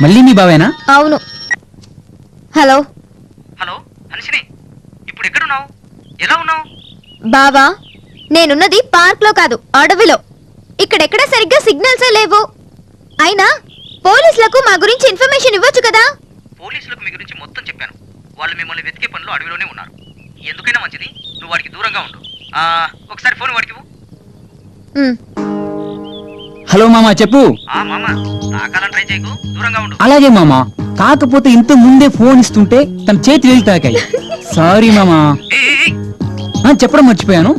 మళ్ళీ మీ బావేనా? అవును. Hello hello Hansini, ఇప్పుడు ఎక్కడున్నావు? ఎలా ఉన్నావు? బావా, నేనున్నది పార్క్ లో కాదు, అడవిలో. ఇక్కడెక్కడ సరిగ్గా సిగ్నల్సే లేవు. అయినా పోలీసులకు మా గురించి ఇన్ఫర్మేషన్ ఇవ్వచ్చు కదా. పోలీసులకు మీ గురించి మొత్తం చెప్పాను. వాళ్ళు మిమ్మల్ని వెతికే పనిలో అడవిలోనే ఉన్నారు. ఎందుకైనా మంచిది నువ్వు వాడికి దూరంగా ఉండు. ఒకసారి ఫోన్ వాడికి ఇవ్వు. హలో మామా, చెప్పు. మామ, తాకాలని ట్రై చేయకు, దూరంగా ఉండు. అలాగే మామా, కాకపోతే ఇంత ముందే ఫోన్ ఇస్తుంటే తన చేతి వేలు తాకాయి. సారీ మామా. చెప్పడం మర్చిపోయాను,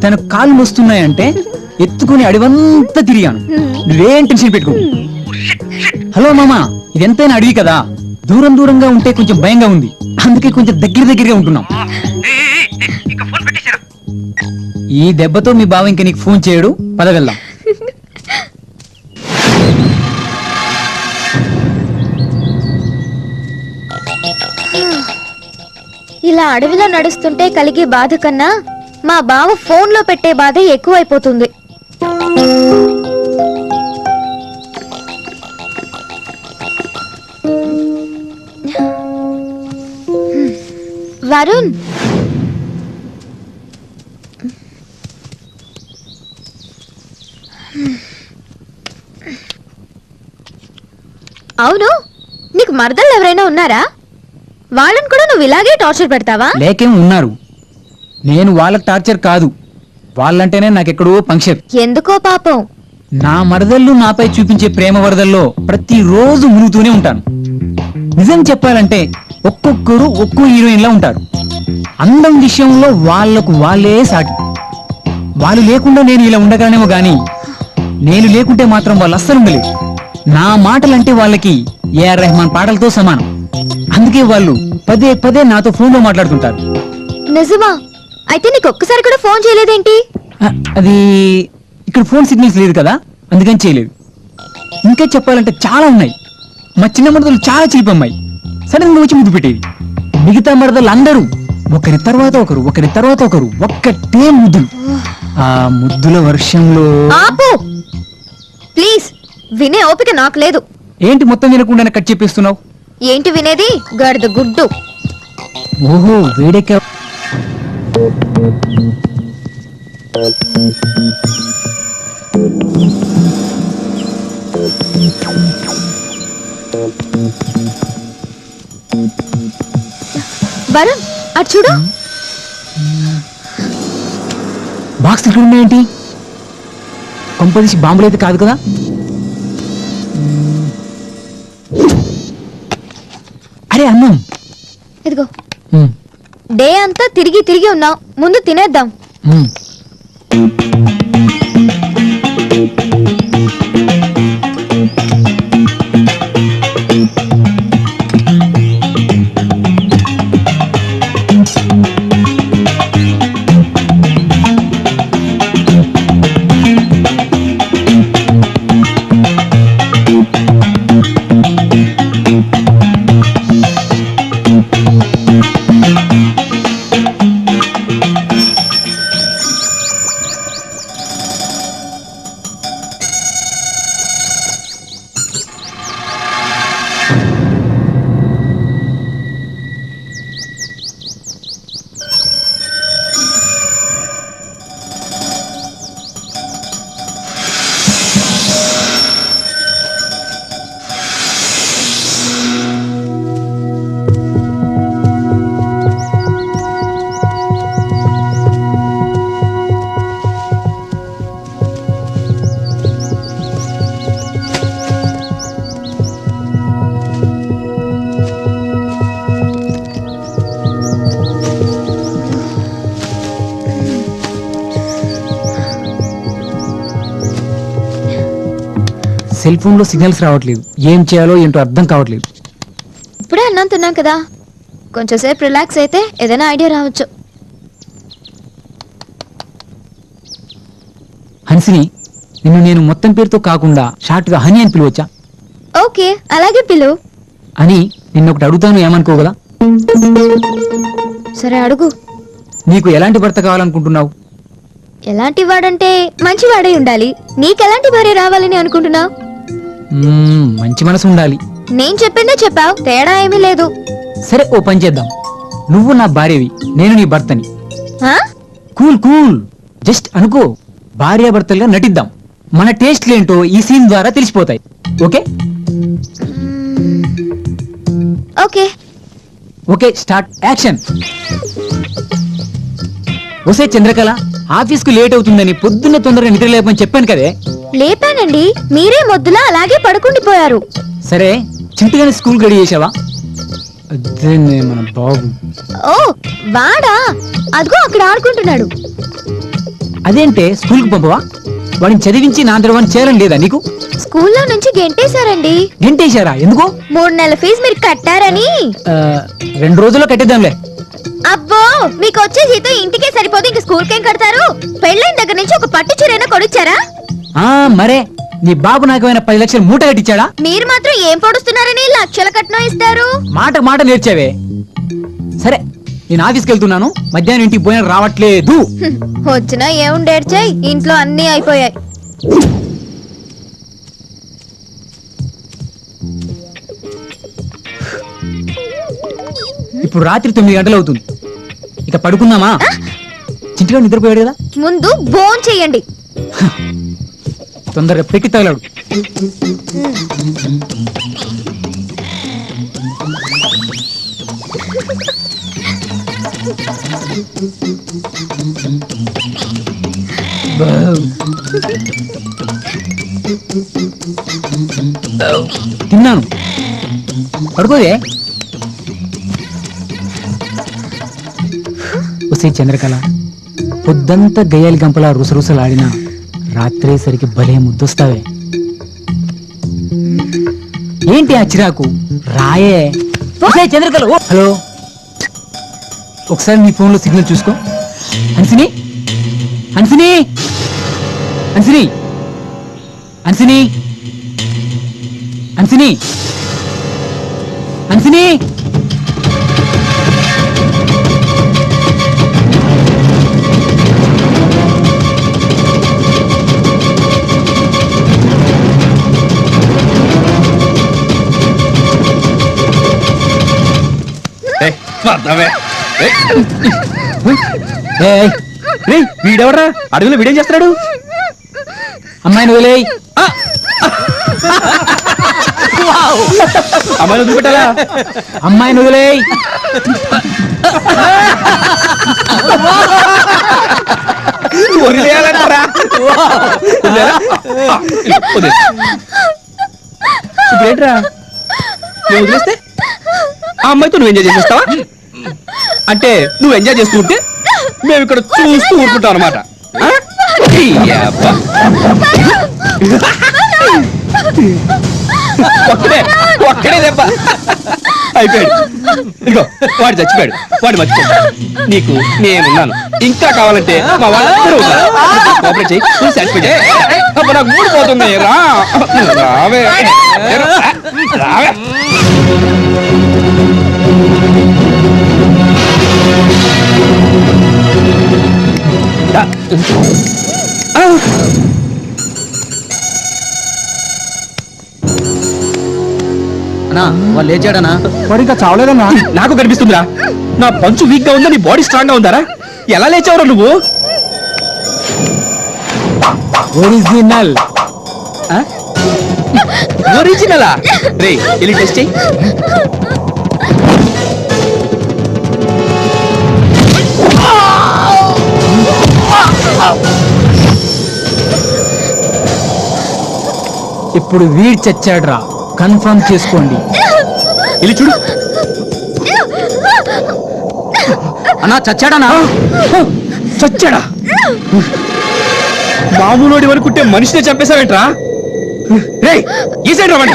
తన కాళ్ళు వస్తున్నాయంటే ఎత్తుకుని అడివంతా తిరిగాను. నువ్వేం టెన్షన్ పెట్టుకో. హలో మామా, ఇది ఎంతైనా అడవి కదా, దూరం దూరంగా ఉంటే కొంచెం భయంగా ఉంది. అందుకే కొంచెం దగ్గరగా ఉంటున్నాం. ఈ దెబ్బతో మీ బావ ఇంక నీకు ఫోన్ చేయడు. పద వెళ్దాం. ఇలా అడవిలో నడుస్తుంటే కలిగే బాధ కన్నా మా బావ ఫోన్ లో పెట్టే బాధ ఎక్కువైపోతుంది. వరుణ్, అవును, నీకు మరదళ్ళు ఎవరైనా ఉన్నారా? వాళ్ళని కూడా నువ్వు ఇలాగే టార్చర్ పెడతావా? లేకేం ఉన్నారు. నేను వాళ్ళకి టార్చర్ కాదు, వాళ్ళంటేనే నాకెక్కడో పంక్షన్. ఎందుకో పాపం. నా మరదళ్ళు నాపై చూపించే ప్రేమ వరదల్లో ప్రతిరోజు మునుగుతూనే ఉంటాను. నిజం చెప్పాలంటే ఒక్కొక్కరు ఒక్కో హీరోయిన్ లా ఉంటారు. అందం విషయంలో వాళ్లకు వాళ్ళే సాటి. వాళ్ళు లేకుండా నేను ఇలా ఉండగానేమో గాని, నేను లేకుంటే మాత్రం వాళ్ళు అస్సలు ఉండలేరు. నా మాటలంటే వాళ్ళకి ఏఆర్ రెహమాన్ పాటలతో సమానం. అందుకే వాళ్ళు పదే పదే నాతో ఫోన్ లో మాట్లాడుతుంటారు. నిజమా? అయితే నీకు ఒక్కసారి కూడా ఫోన్ చేయలేదేంటి? అది ఇక్కడ ఫోన్ సిగ్నల్స్ లేదు కదా, అందుకని చేయలేదు. ఇంకా చెప్పాలంటే చాలా ఉన్నాయి. మా చిన్న మరదలు చాలా చిలిపమ్మాయి, సడన్ గా వచ్చి ముద్దు పెట్టేది. మిగతా మరదలు అందరూ ఒకరి తర్వాత ఒకరు ఒక్కటే ముద్దులు. ఆ ముద్దుల వర్షంలో ఆపు ప్లీజ్. వినే ఓపిక నాకు లేదు. ఏంటి మొత్తం వినకుండా కట్ చెప్పేస్తున్నావు? ఏంటి వినేది? గడద గుడ్డు. ఓహో, వేడెక్క. వరుణ్, అటు చూడు. బాక్స్ ఇక్కడ ఉన్నాయేంటి? కొంపదీసి బాంబులు అయితే కాదు కదా? అరే అన్నం ఇదిగో. డే అంతా తిరిగి తిరిగి ఉన్నావు, ముందు తినేద్దాం. సెల్ ఫోన్ లో సిగ్నల్స్ రావట్లేదు. ఏం చేయాలో ఏంటో అర్థం కావట్లేదు. ఇప్పుడే అన్నం తిన్నాం కదా, కొంచెం సేపు రిలాక్స్ అయితే ఏదైనా ఐడియా రావచ్చు. హన్సిని, నిన్ను నేను మొత్తం పేరుతో కాకుండా షార్ట్ గా హనీ అని పిలవచ్చా? ఓకే, అలాగే పిలు. అని నిన్నొకటి అడుగుతాను, ఏమనుకోగలా? సరే అడుగు. నీకు ఎలాంటి భర్త కావాలనుకుంటున్నావు? ఎలాంటి వాడంటే మంచివాడై ఉండాలి. నీకెలాంటి భార్య రావాలని అనుకుంటున్నావు? మంచి మనసు ఉండాలి. నేను చెప్పిందే చెప్పావు, తేడా ఏమీ లేదు. సరే ఓ పని చేద్దాం, నువ్వు నా భార్యవి, నేను నీ భర్తని. ఆ? కూల్ కూల్, జస్ట్ అనుకో, భార్యాభర్తలుగా నటిద్దాం. మన టేస్ట్లు ఏంటో ఈ సీన్ ద్వారా తెలిసిపోతాయి. Okay okay. Okay, start action. ఒసే చంద్రకళ, ఆఫీస్కు లేట్ అవుతుందని పొద్దున్న తొందరగా నిద్ర లేపని చెప్పాను కదే. లేపానండి, మీరే మొద్దులా అలాగే పడుకుండిపోయారు. సరే, చింటిగానే స్కూల్ గడి చేసావా? అదే మన బాబు. ఓ వాడా, అదిగో అక్కడ ఆడుకుంటున్నాడు. అదేంటే స్కూల్కి పంపవా? వాడిని చదివించి నా అందరూ చేయాలని లేదా నీకు? స్కూల్లో నుంచి గెంటేశారండి. గెంటేశారా? ఎందుకు? 3 నెలల ఫీజు మీరు కట్టారని. 2 రోజుల్లో కట్టేద్దాంలే. అబ్బో, మీకు వచ్చే జీతం ఇంటికే సరిపోదు, ఇంక స్కూల్ కేం కడతారు? పెళ్ళైన దగ్గర నుంచి ఒక పట్టు చీరైనా కొనిచ్చారా? మరే నీ బాబు నాకేమైనా 10 లక్షలు మూట కట్టించాడా? మీరు మాత్రం ఏం పొడుస్తున్నారని లక్షల కట్నం ఇస్తారు. మాట మాట నేర్చావే. సరే, నేను ఆఫీస్కి వెళ్తున్నాను, మధ్యాహ్నం ఇంటికి పోయిన రావట్లేదు. వచ్చినా ఏముండేడ్చాయి, ఇంట్లో అన్నీ అయిపోయాయి. ఇప్పుడు రాత్రి 9 గంటలు అవుతుంది, ఇక పడుకుందామా? చింటిగా నిద్రపోయాడు కదా, ముందు బోన్ చెయ్యండి. తొందరగా పెట్టి తగలాడు. తిన్నాను, పడుకోదే. ఒసే చంద్రకళ, పొద్దంతా గయ్యాలి గంపలా రుసరుసలాడినా రాత్రేసరికి భలే ముద్దొస్తావే. ఏంటి ఆ చిరాకు? రాయే. ఒసే చంద్రకళ, హలో, ఒకసారి నీ ఫోన్లో సిగ్నల్ చూసుకో. హన్సిని, హన్సిని, హన్సిని, హన్సిని, హన్సిని, హన్సిని. వీడెవరా అడవిలో వీడేం చేస్తున్నాడు? అమ్మాయిని వదిలేయ్. అమ్మాయిని వదిలిపెట్టాలా? అమ్మాయిని వదిలేయ్. వదిలేయాలంటారా? ఇప్పుడేంట్రా, నువ్వు వదిలేస్తే ఆ అమ్మాయితో నువ్వు ఎంజాయ్ చేసేస్తావా? అంటే నువ్వు ఎంజాయ్ చేస్తూ ఉంటే మేము ఇక్కడ చూస్తూ ఊరుకుంటాం అనమాట. ఒక్కడే దెబ్బ అయిపోయాడు. ఇదిగో వాడు చచ్చిపోయాడు, వాడు మర్చిపోయాడు. నీకు నేనున్నాను, ఇంకా కావాలంటే మా వాళ్ళందరూ ఉన్నారు. కోఆపరేట్ చేయి, నువ్వు సాటిస్ఫై చేయి. అప్పుడు నాకు మూడు పోతుంది. రావే రావే. వాళ్ళు లేచాడనా? వాడు ఇంకా చావలేదన్నా. నాకు కనిపిస్తుందిరా, నా పంచు వీక్ గా ఉందా, నీ బాడీ స్ట్రాంగ్ గా ఉందారా? ఎలా లేచావురా నువ్వు? ఒరిజినల్. ఒరిజినలా? రే వెళ్ళి టెస్ట్ చెయ్యి. ఇప్పుడు వీడ్ చచ్చాడ్రా, కన్ఫర్మ్ చేసుకోండి. వెళ్ళి చూడు. అన్నా చచ్చాడనా? చచ్చాడా? మామూలోడి అనుకుంటే మనిషినే చంపేశావేంట్రా? రే ఈ సైడ్ రావండి.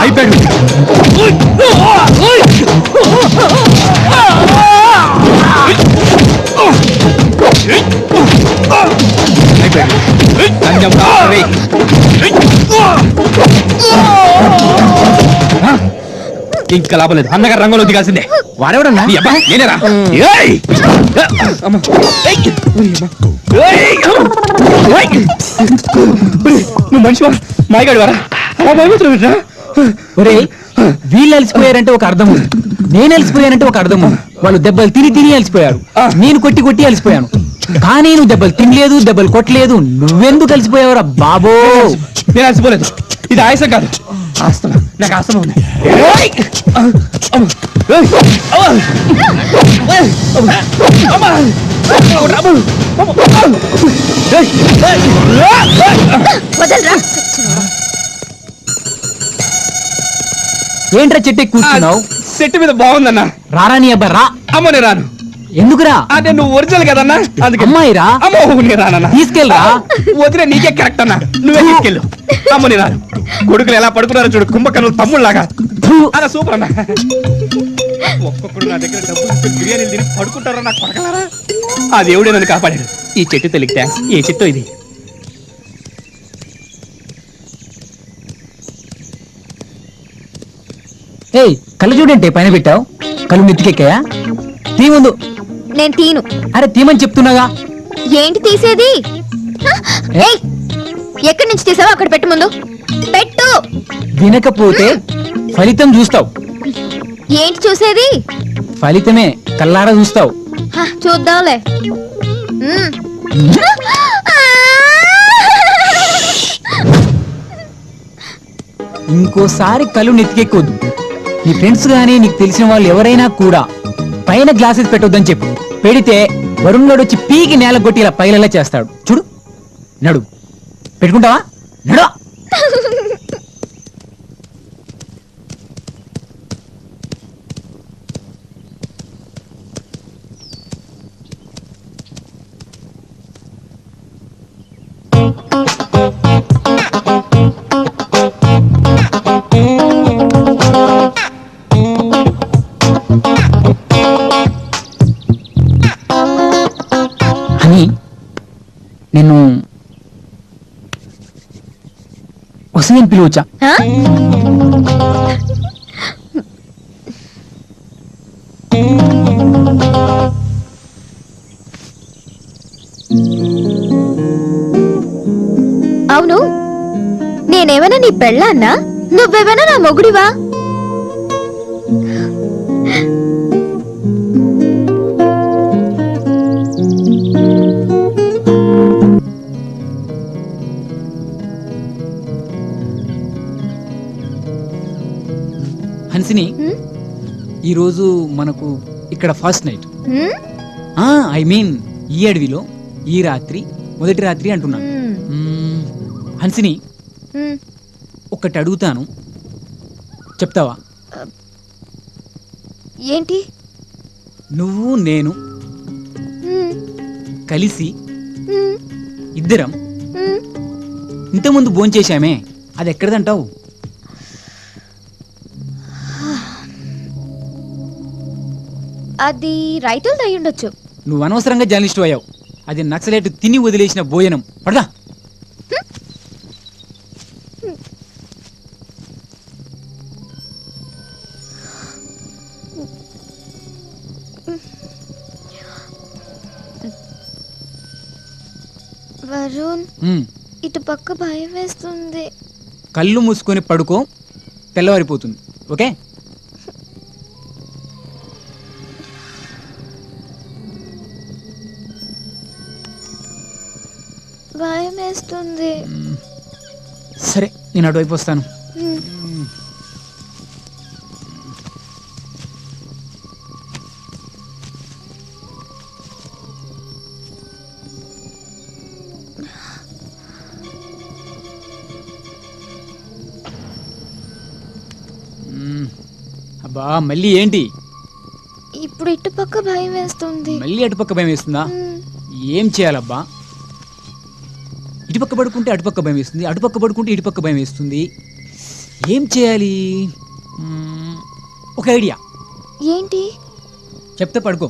అయిపోయాడు. అయిపోయాడు. ఇంకా లాభం లేదు అన్నగారు రంగంలో దిగాల్సిందే. వాడెవడన్నా నీ అబ్బా, నేనేరా? ఏయ్! అమ్మ. ఏయ్! ఓరి అమ్మ. ఏయ్! ఏయ్! ఒరేయ్, నువ్వు మనిషివా మాయగాడు వారా అలా భయపడుతున్నా. ఒరే వీళ్ళు అలసిపోయారంటే ఒక అర్థం ఉంది, నేను అలసిపోయానంటే ఒక అర్థం ఉంది. వాళ్ళు దెబ్బలు తిని అలసిపోయారు, నేను కొట్టి అలసిపోయాను. కానీ నువ్వు దెబ్బలు తినలేదు, దెబ్బలు కొట్టలేదు, నువ్వెందుకు అలసిపోయావురా బాబో? నేను అలసిపోలేదు, ఇది ఆయాసం కాదు, ఆస్తమా. నాకు ఆస్తమా ఉంది. ఏయ్! అమ్మ. ఏయ్! అమ్మ. ఏయ్! అమ్మ. అమ్మ. అమ్మ. అమ్మ. ఏయ్! వదలరా. ఏంట్రా చెట్టు ఎక్కి కూర్చున్నావు? సెట్టు మీద బాగుందన్నా. రారా నీ అబ్బా రా. అమ్మ నేను రాను. ఎందుకురా? అదే నువ్వు ఒరిజినల్ కదన్నా, అందుకే. అమ్మాయిరా అమ్మో నేను రానన్నా. తీసుకెళ్ళరా. వదిలే నీకే కరెక్ట్ అన్నా, నువ్వే తీసుకెళ్ళు. అమ్మ నేను రాను. కొడుకులు ఎలా పడుకున్నారో చూడు, కుంభకర్ణులు తమ్ముళ్ళలాగా. అలా సూపర్ అన్నా. ఒక్కొక్కడు నా దగ్గర డబ్బులు ఇస్తే బిర్యానీలు తిని పడుకుంటారో నాకు పడగలరా. ఆ దేవుడే నన్ను కాపాడాడు. ఈ చెట్టు తెలియక థ్యాంక్స్. ఏ చెట్టు ఇది? ఏయ్ కళ్ళు చూడంటే పైన పెట్టావు, కళ్ళు నెత్తికెక్కాయా? తీ ముందు. నేను తీను. అరే తీమని చెప్తున్నాగా. ఏంటి తీసేది? హ? ఏయ్, ఎక్కడి నుంచి తీసావో అక్కడ పెట్టు, ముందు పెట్టు. వినకపోతే ఫలితం చూస్తావు. ఏంటి చూసేది? ఫలితమే కల్లారా చూస్తావు. హ, చూద్దాంలే. మ్మ్. ఇంకోసారి కళ్ళు నెత్తికెక్కొద్దు. నీ ఫ్రెండ్స్ గానీ నీకు తెలిసిన వాళ్ళు ఎవరైనా కూడా పైన గ్లాసెస్ పెట్టొద్దని చెప్పు. పెడితే వరుణ్ గడు వచ్చి పీకి నేల కొట్టి ఇలా పైలలా చేస్తాడు. చూడు, నడు. పెట్టుకుంటావా? నడు. అని నేను వసంతని పిలువచ్చా? హ? అవును, నేనేమైనా నీ పెళ్ళాన్నా? నువ్వేమైనా నా మొగుడివా? హన్సిని, హ్మ్? ఈరోజు మనకు ఇక్కడ ఫస్ట్ నైట్. హ్మ్? ఐ మీన్ ఈ అడవిలో ఈ రాత్రి మొదటి రాత్రి అంటున్నాను. హ్మ్. హన్సిని, హ్మ్. ఒకటి అడుగుతాను, చెప్తావా? ఏంటి? నువ్వు నేను హ్మ్. కలిసి హ్మ్. ఇద్దరం హ్మ్. ఇంతకుముందు భోంచేశామే, అది ఎక్కడదంటావు? అది రైతులది అయి ఉండొచ్చు. నువ్వు అనవసరంగా జర్నలిస్ట్ అయ్యావు. అది నక్సలైట్ తిని వదిలేసిన భోజనం. పడదా. వరుణ్, ఉమ్, ఇటు పక్క భయం వేస్తుంది. కళ్ళు మూసుకొని పడుకో, తెల్లవారిపోతుంది. ఓకే? భయం వేస్తుంది. సరే, నేను అటువైపు వస్తాను. హ్మ్. అబ్బా, మళ్ళీ ఏంటి? ఇప్పుడు ఇటు పక్క భయం వేస్తుంది. మళ్ళీ అటుపక్క భయం వేస్తుందా? హ్మ్. ఏం చేయాలబ్బా? ఇటుపక్క పడుకుంటే అటుపక్క భయం వేస్తుంది, అటుపక్క పడుకుంటే ఇటుపక్క భయం వేస్తుంది. ఏం చేయాలి? ఒక ఐడియా ఏంటి? చెప్తే పడుకో.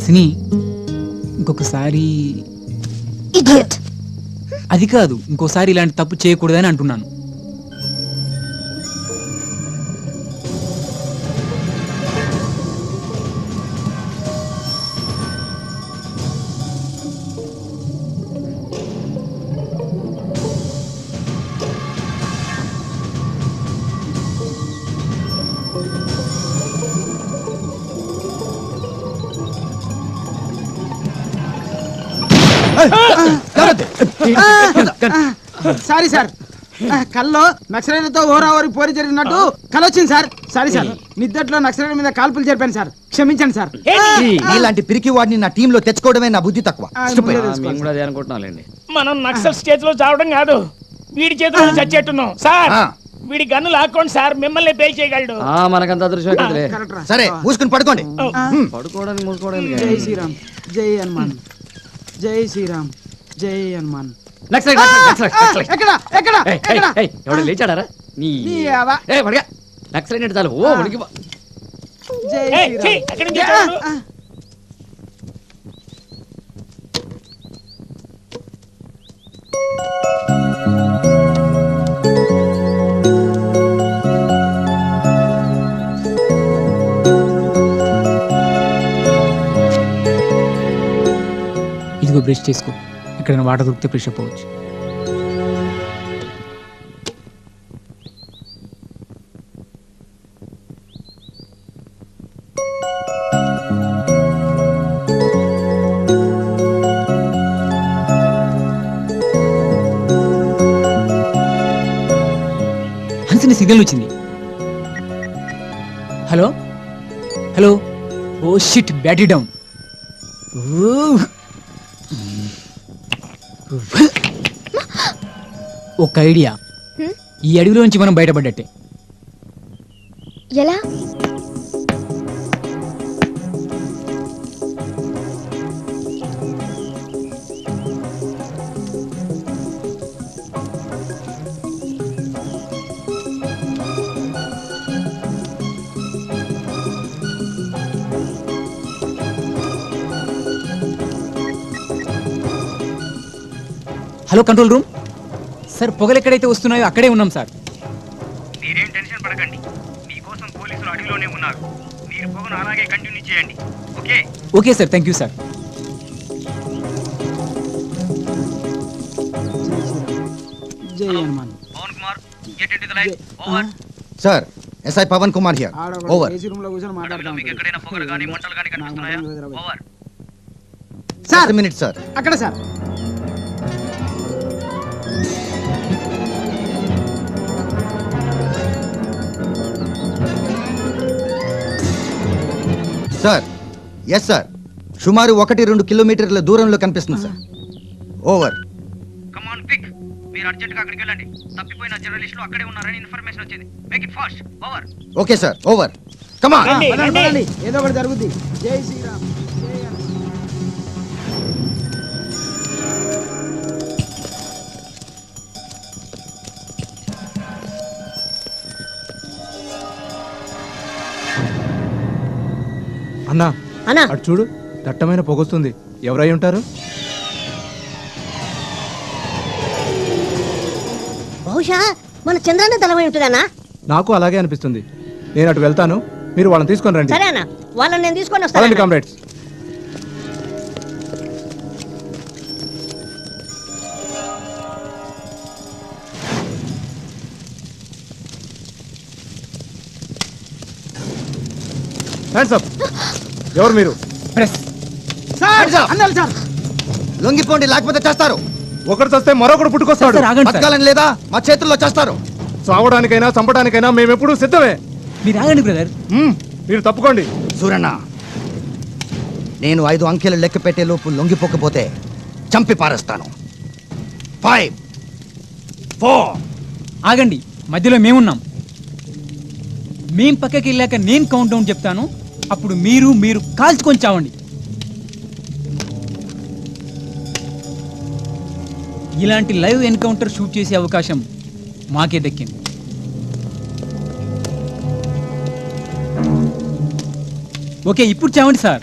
హన్సిని ఇంకొకసారి ఇడియట్. అది కాదు, ఇంకోసారి ఇలాంటి తప్పు చేయకూడదని అంటున్నాను. సారీ సార్, కల్లో నక్సలైట్లతో ఓరావరి పోరి జరిగినట్టు కలొచ్చింది సార్. సారీ సార్, నిద్దట్లో నక్సలైట్ మీద కాల్పులు జరిపాను సార్, క్షమించండి సార్. ఇలాంటి పిరికి వాడిని నా టీంలో తెచ్చుకోవడమే నా బుద్ధి తక్కువ. ముందే Stupid. తెలుసుకోవాలి సార్. అదే అనుకుంటున్నాండి. మనం నక్సల్ స్టేజ్ లో చావడం కాదు, వీడి చేతిలో చచ్చేట్టున్నాం సార్. ఆ. వీడి గన్ను లాక్కోండి సార్, మిమ్మల్ని పేల్ చేయగలడు. మనకంత అదృష్టం కదలే. కరెక్ట్ రా. సరే మూసుకుని పడుకోండి. పడుకోవడానికి మూసుకోవడానికి జై శ్రీరామ్, జై హనుమాన్, జై శ్రీరామ్, జై హనుమాన్. నక్సలైట్, నక్సలైట్, నక్సలైట్. ఎక్కడ ఎక్కడ ఏయ్, ఏయ్, ఎక్కడ? ఏయ్, ఎవడు లేచాడారా? నీ నీ అవ్వ. పడగా నక్సలైట్ అంటే చాలు. ఓ ఉనికి జై ఏయ్, ఛీ, శ్రీరామ్. ఎక్కడి నుంచి వచ్చావు? ఇదిగో బ్రష్ చేసుకో, ఇక్కడ వాటర్ దొరికితే ఫ్రెష్ అప్ అవ్వచ్చు. హన్సిని సిగ్నల్ వచ్చింది. Hello hello, oh shit, battery down. ఒక ఐడియా, ఈ అడవిలోంచి మనం బయటపడ్డట్టే. ఎలా? హలో కంట్రోల్ రూమ్ సార్, పొగలు ఎక్కడైతే వస్తున్నాయో అక్కడే ఉన్నాం సార్. మీరేం టెన్షన్ పడకండి, మీకోసం పోలీసులు అడవిలోనే ఉన్నారు. మీరు పొగను అలాగే కంటిన్యూ చేయండి. Okay? Okay sir, thank you sir. జై Hanuman. Pawan Kumar, get into the line. Over. Sir, SI Pawan Kumar here. ఆడొకడు ఓవర్. ఏసీ రూమ్ లో కూర్చొని అడవిలో మాట్లాడుతున్నాం. మీకు ఎక్కడైనా పొగలు కానీ మంటలు కానీ కనిపిస్తున్నాయా? ఓవర్. Sir, minute sir. అక్కడ సార్. సార్, ఎస్ సార్, సుమారు 1-2 కిలోమీటర్ల దూరంలో కనిపిస్తుంది sir. Over. Come on quick, మీరు అర్జెంట్ గా అక్కడికి వెళ్ళండి. తప్పిపోయిన జర్నలిస్టులు అక్కడే ఉన్నారని ఇన్ఫర్మేషన్ వచ్చింది. Make it fast. Over. Okay sir, over. Come on. రండి, పదండి, రండి. పదండి. ఏదో ఒకటి జరుగుద్ది. జై శ్రీరామ్, జై హనుమాన్. అన్నా అన్నా, అటు చూడు, దట్టమైన పొగొస్తుంది. ఎవరై ఉంటారు? బహుశా మన చంద్రాన్ని తలమై ఉంటుందన్నా. నాకు అలాగే అనిపిస్తుంది. నేను అటు వెళ్తాను, మీరు వాళ్ళని తీసుకొని రండి. సరే అన్న, వాళ్ళని నేను తీసుకొని పదండి వస్తాను. కామ్రేడ్స్. Hands up. ఎవరు మీరు? ప్రెస్. Sir, Hands up. అన్నాడు సార్. లొంగిపోండి, లేకపోతే చేస్తారు. ఒకరు చస్తే మరొకడు పుట్టుకొస్తాడు. సార్, ఆగండి సార్. బతకాలని లేదా? మా చేతుల్లో చేస్తారు. చావడానికైనా చంపడానికైనా మేమెప్పుడు సిద్ధమే. మీరు ఆగండి బ్రదర్. మీరు తప్పుకోండి. సూరన్న, నేను 5 అంకెలు లెక్క పెట్టే లోపు లొంగిపోకపోతే చంపి పారేస్తాను. 5, 4. ఆగండి, మధ్యలో మేమున్నాం. మేం పక్కకి వెళ్ళాక నేను కౌంట్ డౌన్ చెప్తాను, అప్పుడు మీరు మీరు కాల్చుకొని చావండి. ఇలాంటి లైవ్ ఎన్కౌంటర్ షూట్ చేసే అవకాశం మాకే దక్కింది. ఓకే, ఇప్పుడు చావండి సార్.